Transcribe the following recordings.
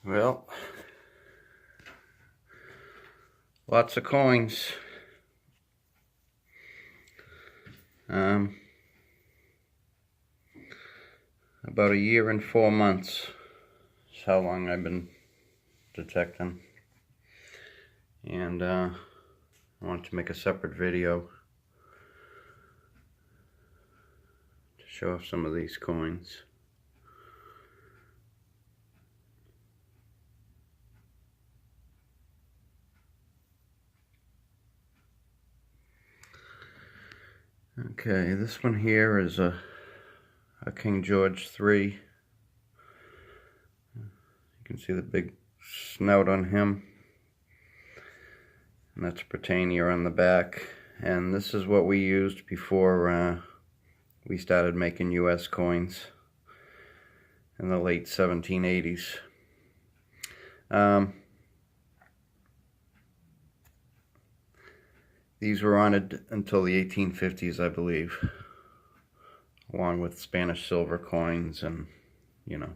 Well, lots of coins. About a year and 4 months is how long I've been detecting. And I wanted to make a separate video to show off some of these coins. Okay, this one here is a King George III. You can see the big snout on him. And that's Britannia on the back. And this is what we used before we started making US coins in the late 1780s. These were honored until the 1850s, I believe, along with Spanish silver coins and, you know.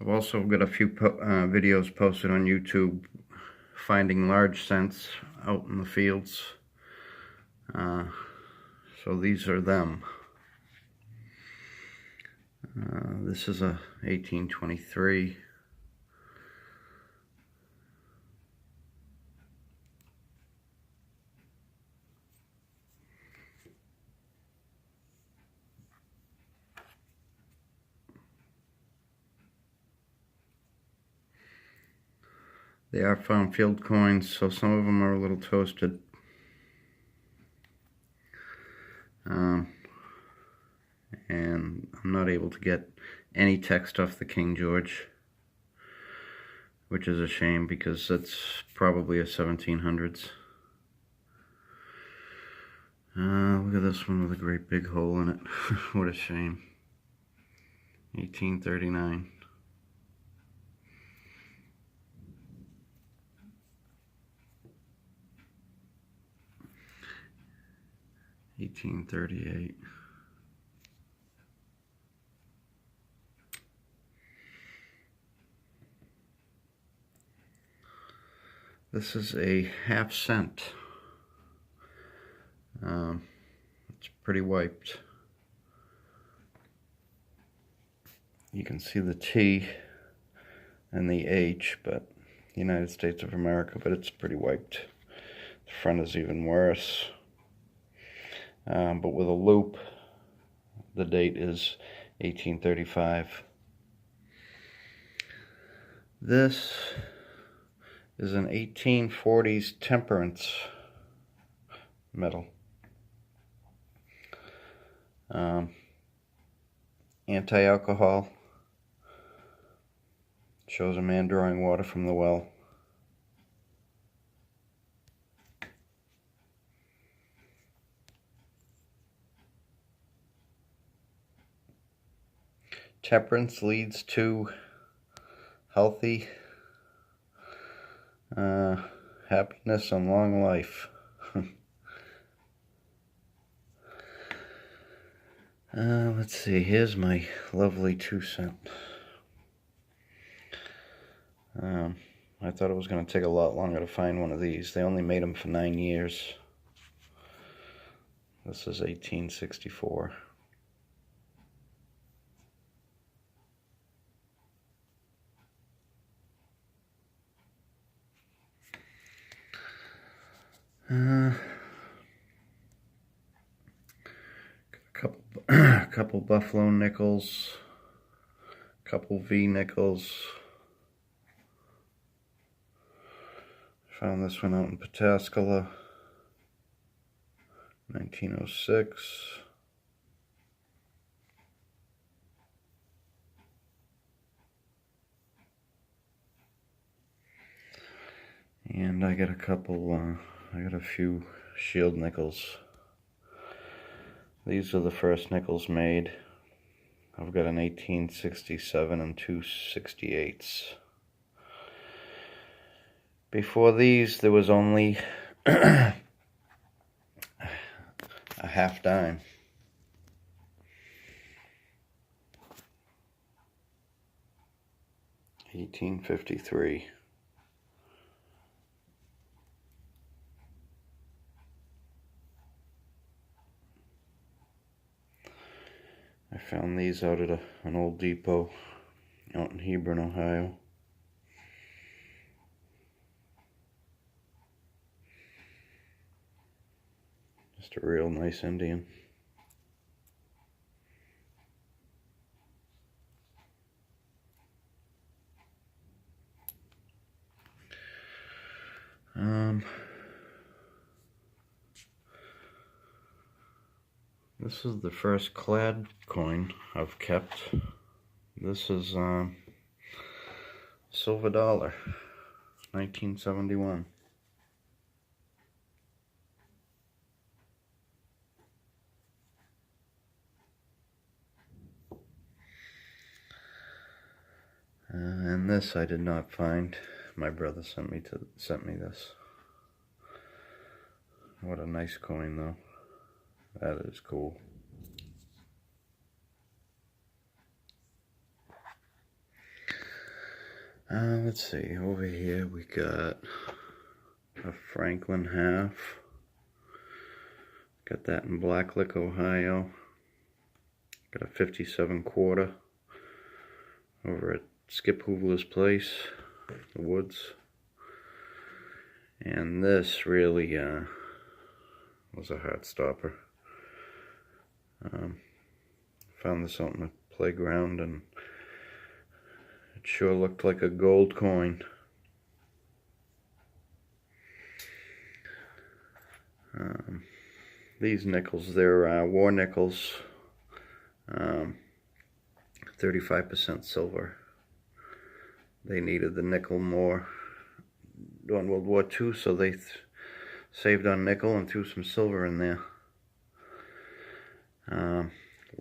I've also got a few videos posted on YouTube finding large cents out in the fields. So these are them. This is a 1823. They are found field coins, so some of them are a little toasted. And I'm not able to get any text off the King George, which is a shame because it's probably a 1700s. Look at this one with a great big hole in it. What a shame. 1839. $1838. This is a half cent. It's pretty wiped. You can see the T and the H, but United States of America, but it's pretty wiped. The front is even worse. But with a loop, the date is 1835. This is an 1840s temperance medal. Anti-alcohol. Shows a man drawing water from the well. Temperance leads to healthy happiness and long life. Let's see, here's my lovely 2-cent. I thought it was going to take a lot longer to find one of these. They only made them for 9 years. This is 1864. A couple Buffalo nickels, a couple V nickels. Found this one out in Pataskala, 1906. And I got a few shield nickels. These are the first nickels made. I've got an 1867 and 2/68. Before these, there was only a half dime. 1853. I found these out at an old depot out in Hebron, Ohio. Just a real nice Indian. This is the first clad coin I've kept. This is silver dollar, 1971. And this I did not find. My brother sent me this. What a nice coin, though. That is cool. Let's see. Over here we got a Franklin half. Got that in Blacklick, Ohio. Got a 57 quarter over at Skip Hoover's place, the Woods. And this really was a heart stopper. Found this out in the playground, and it sure looked like a gold coin. These nickels, they're war nickels, 35% silver. They needed the nickel more during World War II, so they saved on nickel and threw some silver in there.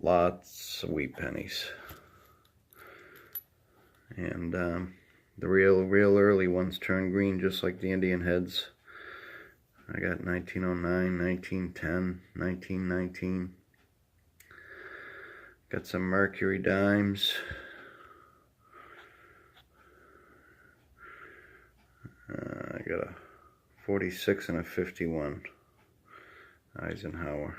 Lots of wheat pennies. And the real early ones turned green just like the Indian heads. I got 1909, 1910, 1919. Got some Mercury dimes. I got a 46 and a 51 Eisenhower.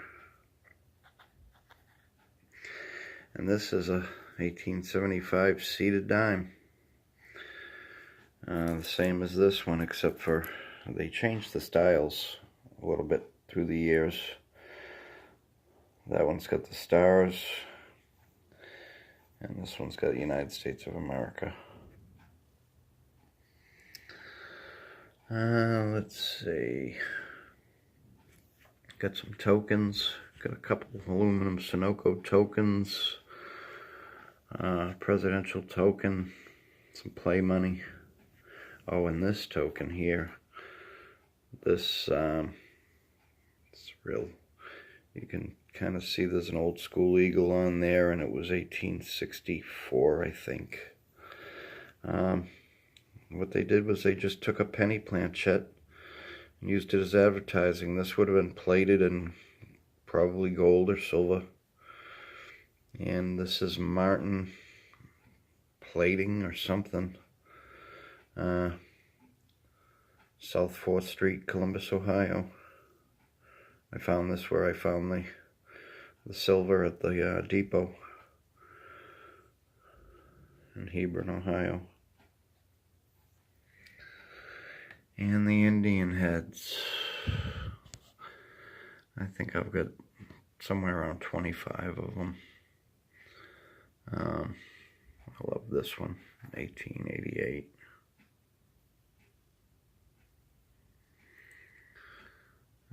And this is a 1875 seated dime. The same as this one, except for they changed the styles a little bit through the years. That one's got the stars, and this one's got the United States of America. Let's see. Got some tokens. Got a couple of aluminum Sunoco tokens. Presidential token. Some play money. Oh, and this token here. This, it's real. You can kind of see there's an old school eagle on there, and it was 1864, I think. What they did was they just took a penny planchette and used it as advertising. This would have been plated in probably gold or silver. And this is Martin plating or something. South 4th Street, Columbus, Ohio. I found this where I found the silver at the depot in Hebron, Ohio. And the Indian heads. I think I've got somewhere around 25 of them. I love this one, 1888.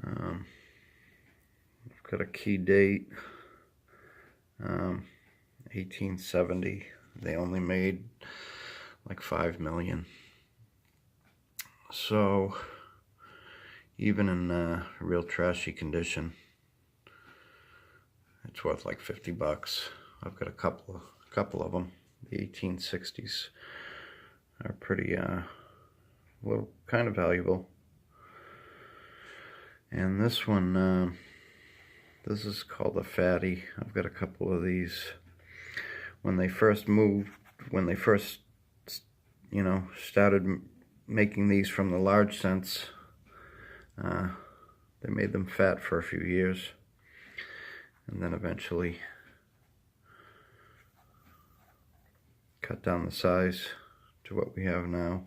I've got a key date, 1870. They only made like 5 million. So even in real trashy condition, it's worth like 50 bucks. I've got a couple of them. The 1860s are pretty well, kind of valuable. And this one, this is called a fatty. I've got a couple of these. When they first you know, started making these from the large cents, they made them fat for a few years, and then eventually cut down the size to what we have now.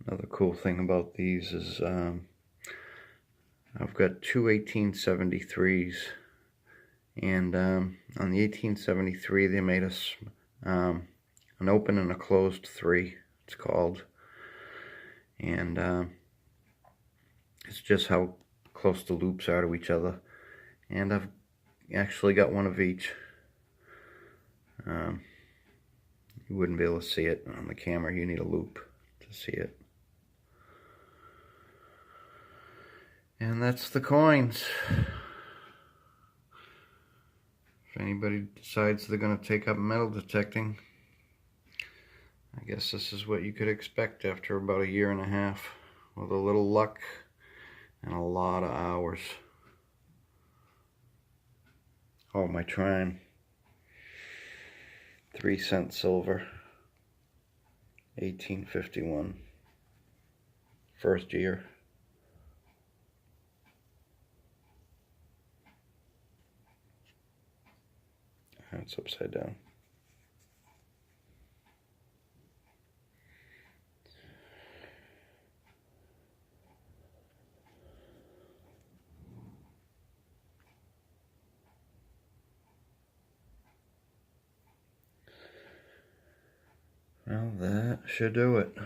Another cool thing about these is I've got two 1873s, and on the 1873 they made us an open and a closed 3, it's called, and it's just how close the loops are to each other, and I've actually got one of each. You wouldn't be able to see it on the camera, you need a loop to see it. And that's the coins. If anybody decides they're going to take up metal detecting, I guess this is what you could expect after about 1.5 years, with a little luck and a lot of hours. Oh, my trine. 3-cent silver. 1851. First year. It's upside down. Well, that should do it.